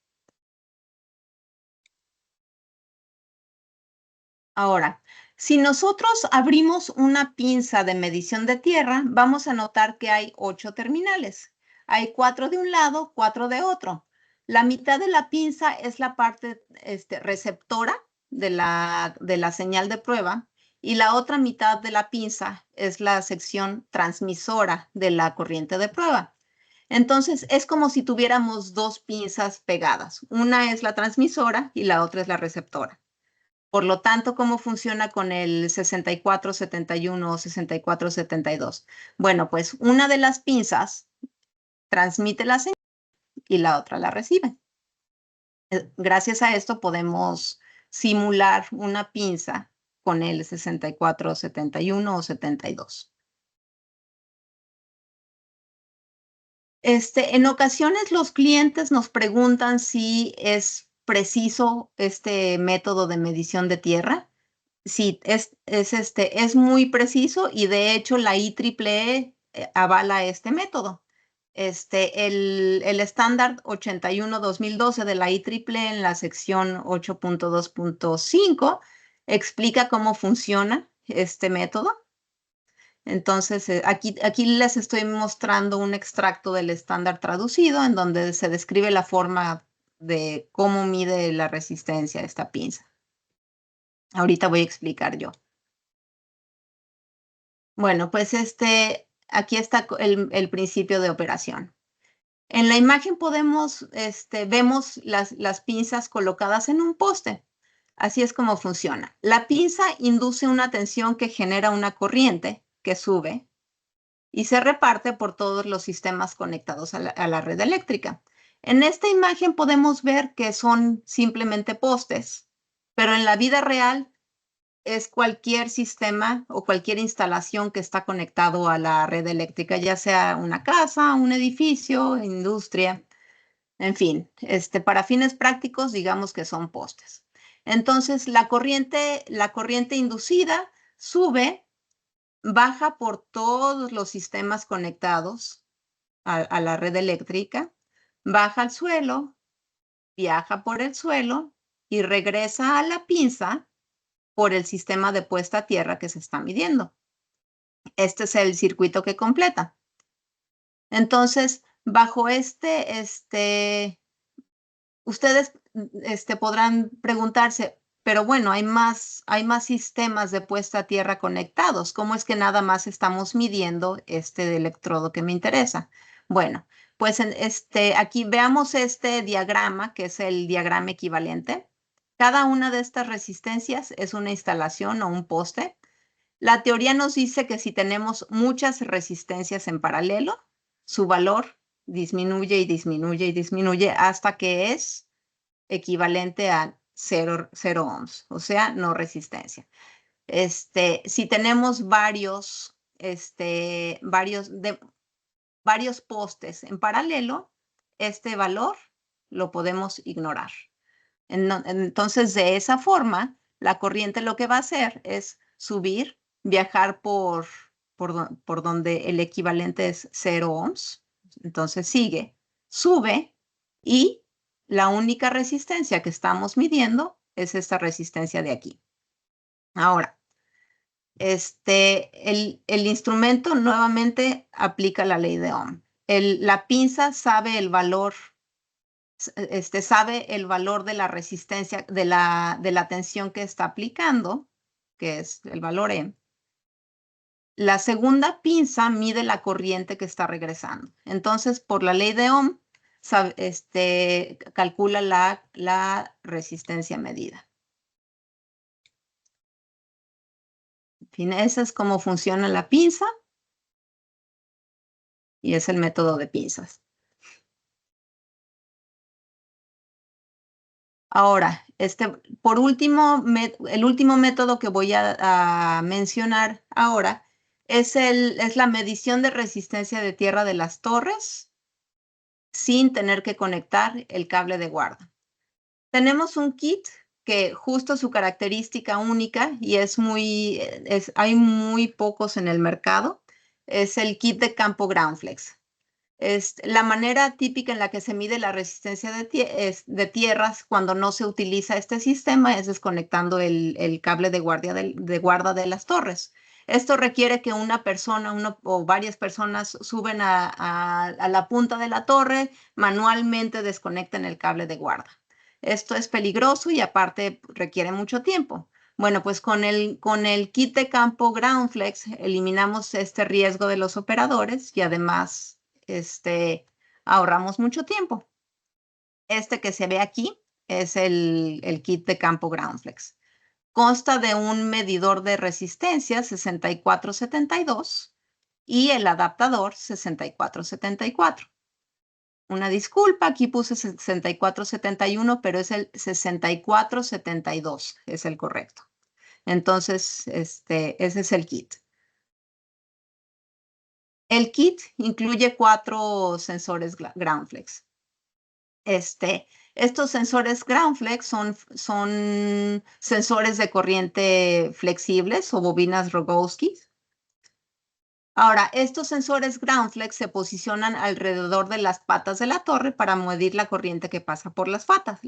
Ahora, si nosotros abrimos una pinza de medición de tierra, vamos a notar que hay 8 terminales. Hay 4 de un lado, 4 de otro. La mitad de la pinza es la parte receptora de la señal de prueba y la otra mitad de la pinza es la sección transmisora de la corriente de prueba. Entonces, es como si tuviéramos dos pinzas pegadas. Una es la transmisora y la otra es la receptora. Por lo tanto, ¿cómo funciona con el 6471 o 6472? Bueno, pues una de las pinzas transmite la señal y la otra la recibe. Gracias a esto podemos simular una pinza con el 6471 o 72. En ocasiones los clientes nos preguntan si es preciso este método de medición de tierra. Sí, es muy preciso y de hecho la IEEE avala este método. El estándar 81-2012 de la IEEE en la sección 8.2.5 explica cómo funciona este método. Entonces, aquí les estoy mostrando un extracto del estándar traducido en donde se describe la forma de cómo mide la resistencia a esta pinza. Ahorita voy a explicar yo. Bueno, pues aquí está el principio de operación. En la imagen vemos las pinzas colocadas en un poste. Así es como funciona. La pinza induce una tensión que genera una corriente que sube y se reparte por todos los sistemas conectados a la red eléctrica. En esta imagen podemos ver que son simplemente postes, pero en la vida real es cualquier sistema o cualquier instalación que está conectado a la red eléctrica, ya sea una casa, un edificio, industria, en fin, para fines prácticos, digamos que son postes. Entonces, la corriente inducida sube, baja por todos los sistemas conectados a la red eléctrica, baja al suelo, viaja por el suelo y regresa a la pinza por el sistema de puesta a tierra que se está midiendo. Este es el circuito que completa. Entonces, bajo ustedes podrán preguntarse, pero bueno, hay más sistemas de puesta a tierra conectados. ¿Cómo es que nada más estamos midiendo este electrodo que me interesa? Bueno, pues aquí veamos este diagrama, que es el diagrama equivalente. Cada una de estas resistencias es una instalación o un poste. La teoría nos dice que si tenemos muchas resistencias en paralelo, su valor disminuye y disminuye y disminuye hasta que es equivalente a 0 ohms, o sea, no resistencia. Si tenemos varios postes en paralelo, este valor lo podemos ignorar. Entonces, de esa forma, la corriente lo que va a hacer es subir, viajar por donde el equivalente es 0 ohms. Entonces sigue, sube y la única resistencia que estamos midiendo es esta resistencia de aquí. Ahora, el instrumento nuevamente aplica la ley de Ohm. La pinza sabe el valor de la resistencia, de la tensión que está aplicando, que es el valor E. La segunda pinza mide la corriente que está regresando. Entonces, por la ley de Ohm, calcula la resistencia medida. En fin, ese es cómo funciona la pinza y es el método de pinzas. Ahora, por último, el último método que voy a mencionar ahora es la medición de resistencia de tierra de las torres sin tener que conectar el cable de guarda. Tenemos un kit que justo su característica única, y hay muy pocos en el mercado, es el kit de campo GroundFlex. La manera típica en la que se mide la resistencia de tierras cuando no se utiliza este sistema es desconectando el cable de guarda de las torres. Esto requiere que una persona o varias personas suben a la punta de la torre, manualmente desconecten el cable de guarda. Esto es peligroso y aparte requiere mucho tiempo. Bueno, pues con el kit de campo GroundFlex eliminamos este riesgo de los operadores y además ahorramos mucho tiempo. Este que se ve aquí es el kit de campo GroundFlex. Consta de un medidor de resistencia 6472 y el adaptador 6474. Una disculpa, aquí puse 6471, pero es el 6472, es el correcto. Entonces, ese es el kit. El kit incluye 4 sensores GroundFlex. Estos sensores GroundFlex son sensores de corriente flexibles o bobinas Rogowski. Ahora, estos sensores GroundFlex se posicionan alrededor de las patas de la torre para medir la corriente que pasa por las patas.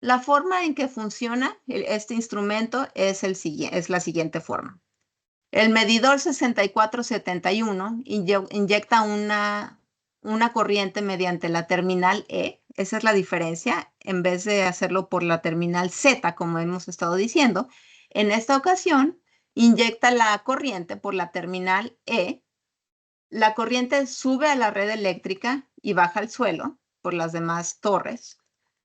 La forma en que funciona este instrumento es la siguiente forma. El medidor 6471 inyecta una corriente mediante la terminal E. Esa es la diferencia. En vez de hacerlo por la terminal Z, como hemos estado diciendo, en esta ocasión inyecta la corriente por la terminal E. La corriente sube a la red eléctrica y baja al suelo por las demás torres.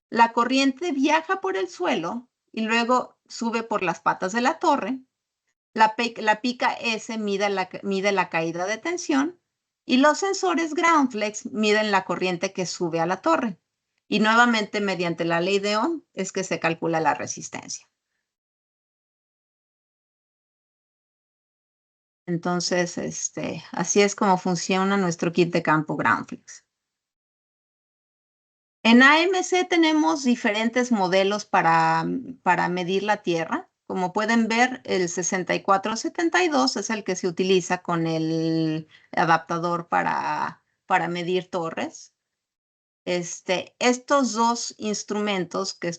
La corriente viaja por el suelo y luego sube por las patas de la torre. La pica S mide la caída de tensión y los sensores GroundFlex miden la corriente que sube a la torre. Y nuevamente, mediante la ley de Ohm, es que se calcula la resistencia. Entonces, así es como funciona nuestro kit de campo GroundFlex. En AMC tenemos diferentes modelos para medir la tierra. Como pueden ver, el 6472 es el que se utiliza con el adaptador para medir torres. Estos dos instrumentos que el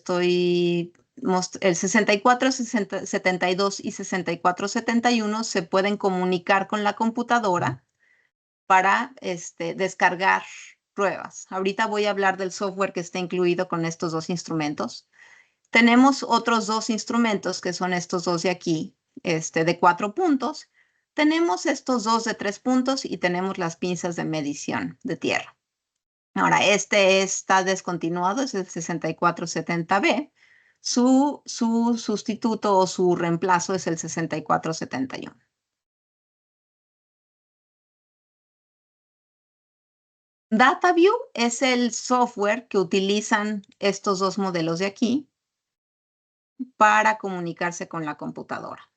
6472 y 6471 se pueden comunicar con la computadora para descargar pruebas. Ahorita voy a hablar del software que está incluido con estos dos instrumentos. Tenemos otros dos instrumentos que son estos dos de aquí, de 4 puntos. Tenemos estos dos de 3 puntos y tenemos las pinzas de medición de tierra. Ahora, está descontinuado, es el 6470B. Su sustituto o su reemplazo es el 6471. DataView es el software que utilizan estos dos modelos de aquí para comunicarse con la computadora.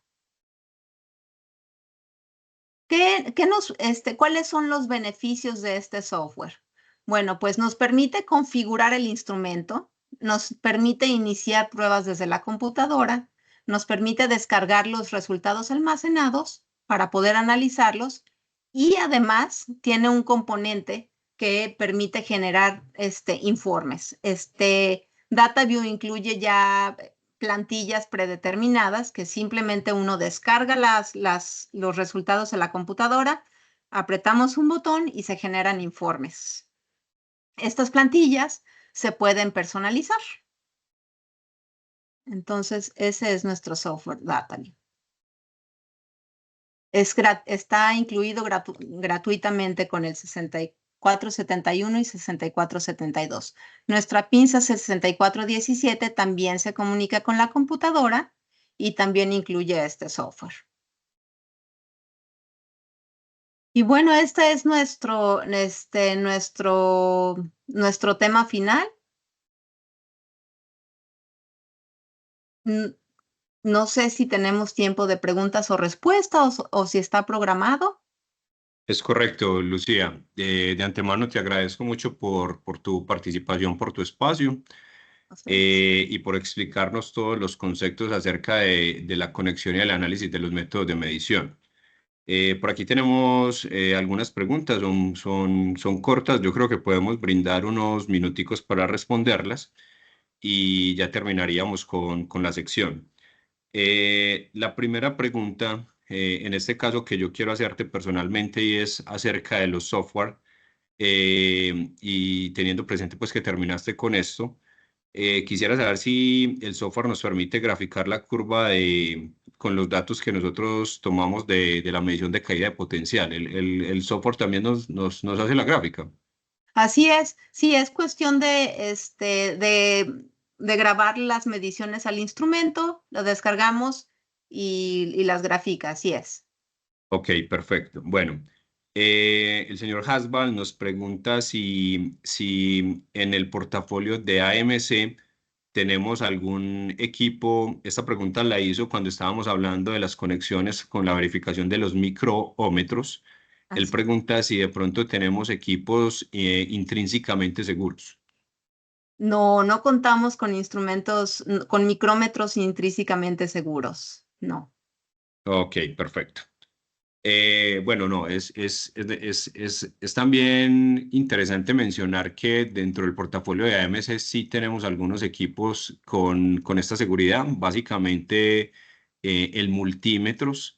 ¿Cuáles son los beneficios de este software? Bueno, pues nos permite configurar el instrumento, nos permite iniciar pruebas desde la computadora, nos permite descargar los resultados almacenados para poder analizarlos y además tiene un componente que permite generar informes. DataView incluye ya plantillas predeterminadas que simplemente uno descarga los resultados a la computadora, apretamos un botón y se generan informes. Estas plantillas se pueden personalizar. Entonces, ese es nuestro software DataView. Está incluido gratuitamente con el 6471 y 6472. Nuestra pinza 6417 también se comunica con la computadora y también incluye este software. Y bueno, este es nuestro tema final. No sé si tenemos tiempo de preguntas o respuestas o si está programado. Es correcto, Lucía. De antemano te agradezco mucho por tu participación, por tu espacio y por explicarnos todos los conceptos acerca de la conexión y el análisis de los métodos de medición. Por aquí tenemos algunas preguntas, son cortas, yo creo que podemos brindar unos minuticos para responderlas y ya terminaríamos con la sección. La primera pregunta en este caso que yo quiero hacerte personalmente y es acerca de los software y teniendo presente pues que terminaste con esto, quisiera saber si el software nos permite graficar la curva con los datos que nosotros tomamos de la medición de caída de potencial. El software también nos hace la gráfica. Así es, sí, es cuestión de grabar las mediciones al instrumento, lo descargamos y las grafica, así es. Ok, perfecto. Bueno, el señor Hasbal nos pregunta si en el portafolio de AMC tenemos algún equipo. Esta pregunta la hizo cuando estábamos hablando de las conexiones con la verificación de los microómetros. Él Así. pregunta si de pronto tenemos equipos intrínsecamente seguros. No, no contamos con instrumentos, con micrómetros intrínsecamente seguros, no. Ok, perfecto. Bueno, no, es también interesante mencionar que dentro del portafolio de AMC sí tenemos algunos equipos con esta seguridad, básicamente el multímetros,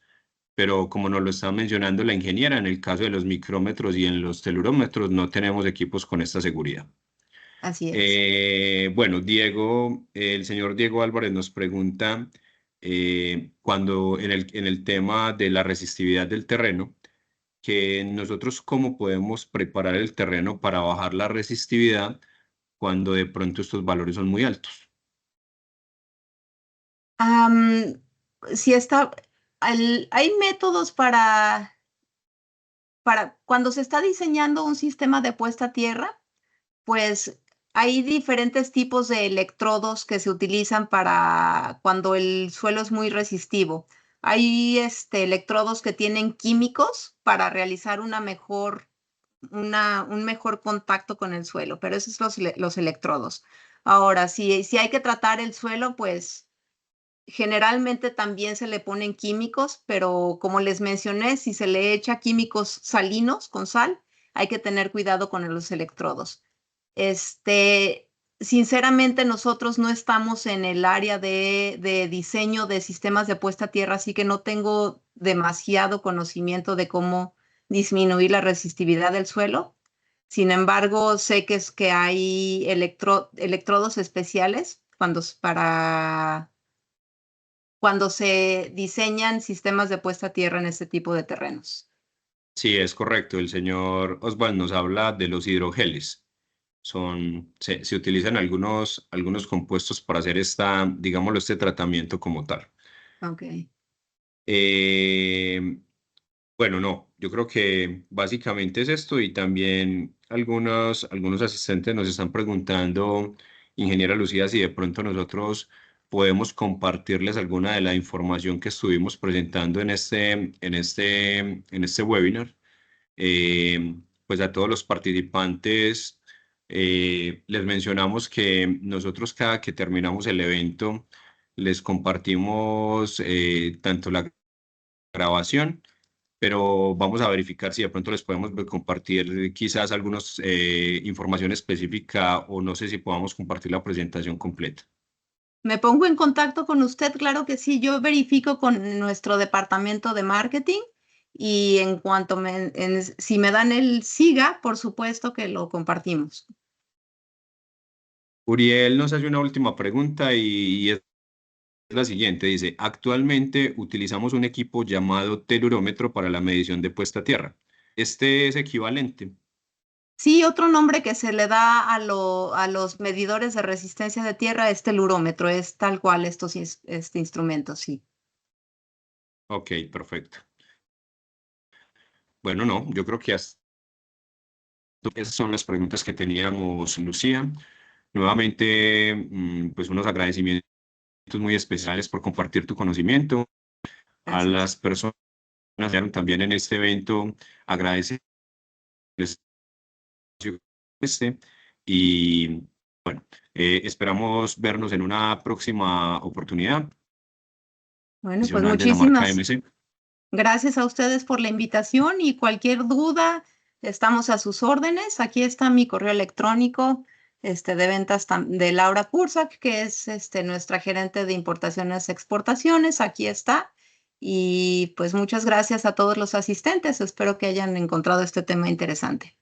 pero como nos lo está mencionando la ingeniera, en el caso de los micrómetros y en los telurómetros no tenemos equipos con esta seguridad. Así es. Bueno, el señor Diego Álvarez nos pregunta cuando en el tema de la resistividad del terreno, que nosotros cómo podemos preparar el terreno para bajar la resistividad cuando de pronto estos valores son muy altos. Am, si está, hay métodos para cuando se está diseñando un sistema de puesta a tierra, pues hay diferentes tipos de electrodos que se utilizan para cuando el suelo es muy resistivo. Hay electrodos que tienen químicos para realizar un mejor contacto con el suelo, pero esos son los electrodos. Ahora, si hay que tratar el suelo, pues generalmente también se le ponen químicos, pero como les mencioné, si se le echa químicos salinos con sal, hay que tener cuidado con los electrodos. Sinceramente, nosotros no estamos en el área de diseño de sistemas de puesta a tierra, así que no tengo demasiado conocimiento de cómo disminuir la resistividad del suelo. Sin embargo, sé que hay electrodos especiales cuando se diseñan sistemas de puesta a tierra en este tipo de terrenos. Sí, es correcto. El señor Oswald nos habla de los hidrogeles. Se utilizan algunos compuestos para hacer digámoslo, este tratamiento como tal. Ok. Eh, bueno, no, yo creo que básicamente es esto y también algunos asistentes nos están preguntando, ingeniera Lucía, si de pronto nosotros podemos compartirles alguna de la información que estuvimos presentando en este webinar. Pues a todos los participantes les mencionamos que nosotros cada que terminamos el evento les compartimos tanto la grabación, pero vamos a verificar si de pronto les podemos compartir quizás algunas información específica o no sé si podamos compartir la presentación completa. Me pongo en contacto con usted, claro que sí. Yo verifico con nuestro departamento de marketing y en cuanto si me dan el SIGA, por supuesto que lo compartimos. Uriel nos hace una última pregunta y es la siguiente. Dice, actualmente utilizamos un equipo llamado telurómetro para la medición de puesta a tierra. Este es equivalente. Sí, otro nombre que se le da a los medidores de resistencia de tierra es telurómetro, es tal cual este instrumento, sí. Ok, perfecto. Bueno, no, yo creo que esas son las preguntas que teníamos, Lucía. Nuevamente, pues unos agradecimientos muy especiales por compartir tu conocimiento. A Gracias. las personas que estuvieron también en este evento, agradecerles este y bueno, esperamos vernos en una próxima oportunidad Bueno, pues adicional de la marca muchísimas MC. gracias a ustedes por la invitación y cualquier duda, estamos a sus órdenes. Aquí está mi correo electrónico, de ventas de Laura Cursac, que es nuestra gerente de importaciones y exportaciones. Aquí está. Y pues muchas gracias a todos los asistentes. Espero que hayan encontrado este tema interesante.